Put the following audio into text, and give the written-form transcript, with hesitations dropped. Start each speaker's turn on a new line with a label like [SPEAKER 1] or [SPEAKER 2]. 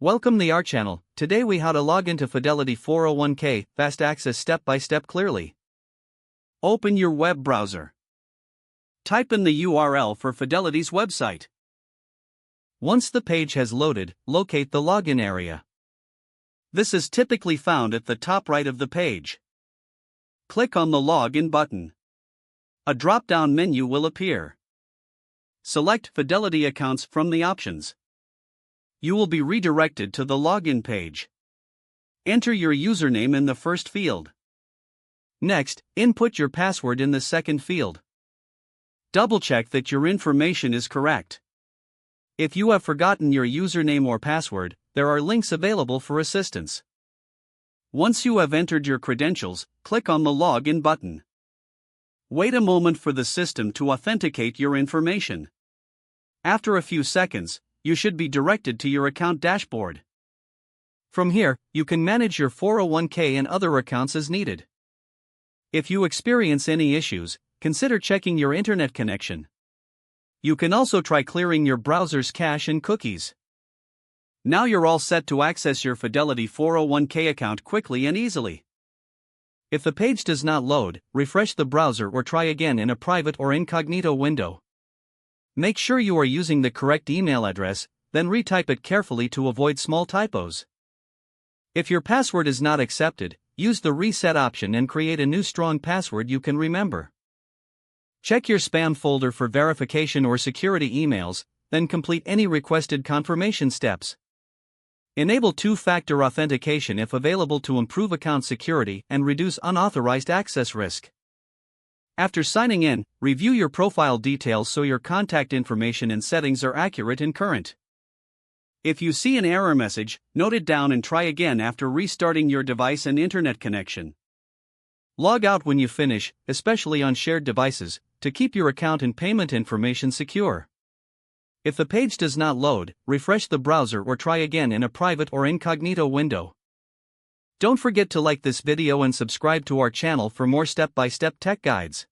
[SPEAKER 1] Welcome to our channel. Today we how to log into Fidelity 401k fast access step by step clearly. Open your web browser. Type in the URL for Fidelity's website. Once the page has loaded, locate the login area. This is typically found at the top right of the page. Click on the Login button. A drop-down menu will appear. Select Fidelity accounts from the options. You will be redirected to the login page. Enter your username in the first field. Next, input your password in the second field. Double-check that your information is correct. If you have forgotten your username or password, there are links available for assistance. Once you have entered your credentials, click on the Login button. Wait a moment for the system to authenticate your information. After a few seconds, you should be directed to your account dashboard. From here, you can manage your 401k and other accounts as needed. If you experience any issues, consider checking your internet connection. You can also try clearing your browser's cache and cookies. Now you're all set to access your Fidelity 401k account quickly and easily. If the page does not load, refresh the browser or try again in a private or incognito window. Make sure you are using the correct email address, then retype it carefully to avoid small typos. If your password is not accepted, use the reset option and create a new strong password you can remember. Check your spam folder for verification or security emails, then complete any requested confirmation steps. Enable two-factor authentication if available to improve account security and reduce unauthorized access risk. After signing in, review your profile details so your contact information and settings are accurate and current. If you see an error message, note it down and try again after restarting your device and internet connection. Log out when you finish, especially on shared devices, to keep your account and payment information secure. If the page does not load, refresh the browser or try again in a private or incognito window. Don't forget to like this video and subscribe to our channel for more step-by-step tech guides.